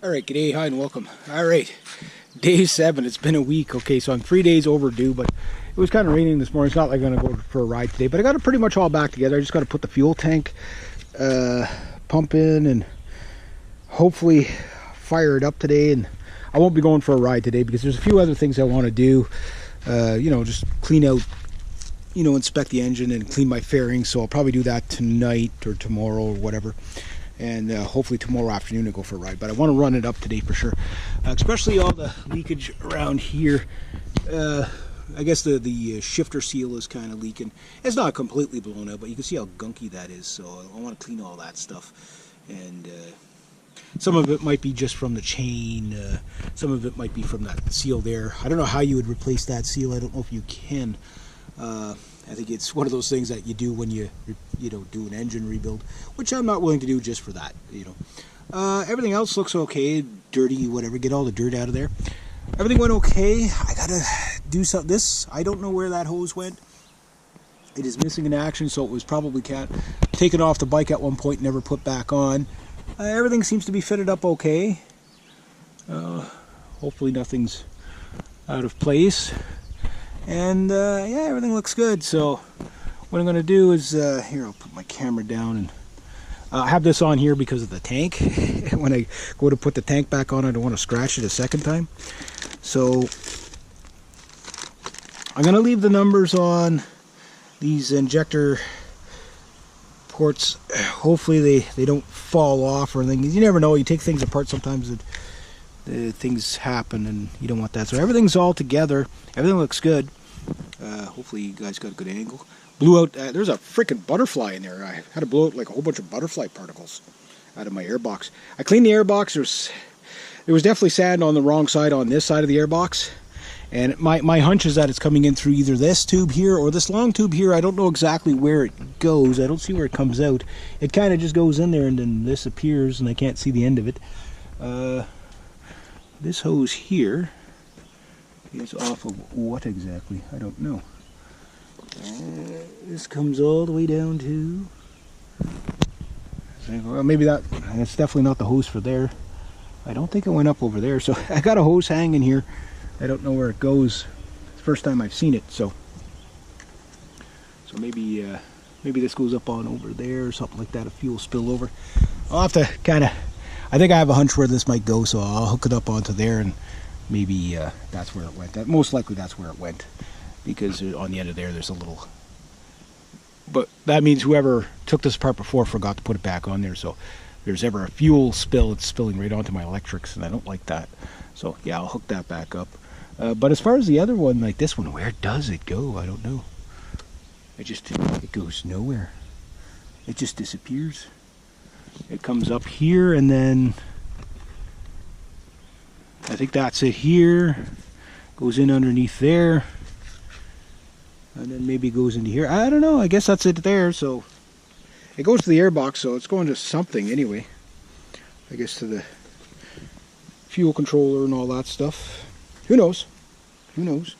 Alright, g'day, hi and welcome. Alright, day 7, it's been a week. Okay, so I'm 3 days overdue, but it was kind of raining this morning. It's not like I'm going to go for a ride today, but I got it pretty much all back together. I just got to put the fuel tank pump in and hopefully fire it up today. And I won't be going for a ride today because there's a few other things I want to do. Just clean out, inspect the engine and clean my fairings. So I'll probably do that tonight or tomorrow or whatever. And hopefully tomorrow afternoon I'll go for a ride. But I want to run it up today for sure. Especially all the leakage around here. I guess the shifter seal is kind of leaking. It's not completely blown out, but you can see how gunky that is. So I want to clean all that stuff. And some of it might be just from the chain. Some of it might be from that seal there. I don't know how you would replace that seal. I don't know if you can. I think it's one of those things that you do when you do an engine rebuild, which I'm not willing to do just for that. Everything else looks okay, dirty, whatever. Get all the dirt out of there. Everything went okay. I gotta do something. I don't know where that hose went. It is missing in action, so it was probably taken off the bike at one point, never put back on. Everything seems to be fitted up okay. Hopefully nothing's out of place. And yeah, everything looks good. So what I'm going to do is, here, I'll put my camera down, and I have this on here because of the tank. When I go to put the tank back on, I don't want to scratch it a second time. So I'm going to leave the numbers on these injector ports. Hopefully they don't fall off or anything. You never know. You take things apart, sometimes things happen and you don't want that. So everything's all together. Everything looks good. Hopefully you guys got a good angle. Blew out, there's a freaking butterfly in there. I had to blow out like a whole bunch of butterfly particles out of my airbox. I cleaned the airbox. There was definitely sand on the wrong side, on this side of the airbox. And my hunch is that it's coming in through either this tube here or this long tube here. I don't know exactly where it goes. I don't see where it comes out. It kind of just goes in there and then this appears and I can't see the end of it. This hose here is off of what exactly? I don't know. This comes all the way down to... Well, maybe it's definitely not the hose for there. I don't think it went up over there. So I got a hose hanging here. I don't know where it goes. It's the first time I've seen it. So maybe this goes up on over there or something like that. A fuel spill over. I'll have to I think I have a hunch where this might go, so I'll hook it up onto there and maybe that's where it went. Most likely that's where it went, because on the end of there's a little... But that means whoever took this apart before forgot to put it back on there, so if there's ever a fuel spill, it's spilling right onto my electrics, and I don't like that. So yeah, I'll hook that back up. But as far as the other one, like this one, where does it go? I don't know. It goes nowhere. It just disappears. It comes up here, and then I think that's it here. Goes in underneath there, and then maybe goes into here. I don't know. I guess that's it there. So it goes to the airbox, so it's going to something anyway. I guess to the fuel controller and all that stuff. Who knows? Who knows?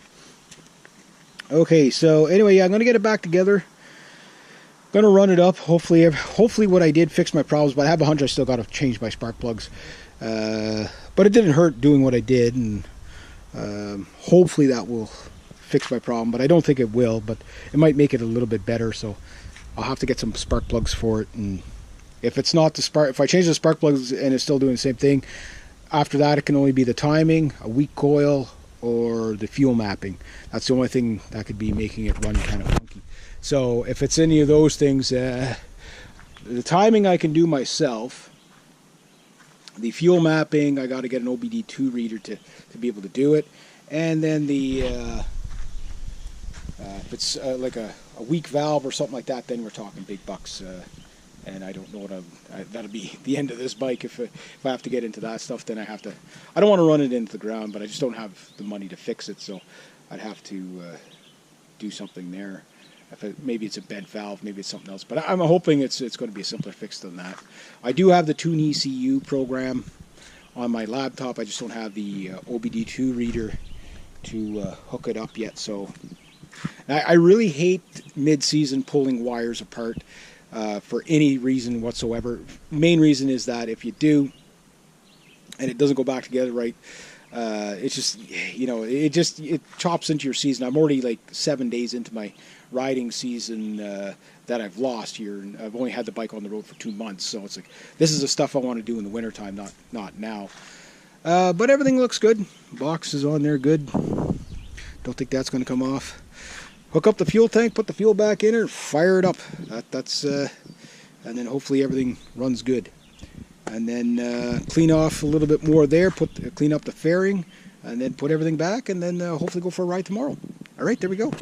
Okay, so anyway, yeah, I'm going to get it back together. Gonna run it up. Hopefully what I did fixed my problems, but I have a hunch I still got to change my spark plugs. But it didn't hurt doing what I did, and hopefully that will fix my problem. But I don't think it will, but it might make it a little bit better. So I'll have to get some spark plugs for it. And if it's not if I change the spark plugs and it's still doing the same thing, after that it can only be the timing, a weak coil, or the fuel mapping. That's the only thing that could be making it run kind of funky. So if it's any of those things, the timing I can do myself. The fuel mapping, I got to get an OBD2 reader to be able to do it. And then if it's like a weak valve or something like that, then we're talking big bucks. And I don't know what that'll be the end of this bike. If I have to get into that stuff, then I don't want to run it into the ground, but I just don't have the money to fix it. So I'd have to do something there. Maybe it's a bent valve, maybe it's something else, but I'm hoping it's going to be a simpler fix than that. I do have the Tune ECU program on my laptop. I just don't have the OBD2 reader to hook it up yet. So I really hate mid-season pulling wires apart for any reason whatsoever. Main reason is that if you do, and it doesn't go back together right, it's just, you know, it chops into your season. I'm already like 7 days into my riding season that I've lost here, and I've only had the bike on the road for 2 months, so it's like, this is the stuff I want to do in the wintertime, not now. But everything looks good. Box is on there good. Don't think that's going to come off. Hook up the fuel tank, put the fuel back in it, fire it up. That's and then hopefully everything runs good. And then clean off a little bit more there, clean up the fairing, and then put everything back, and then hopefully go for a ride tomorrow. All right, there we go.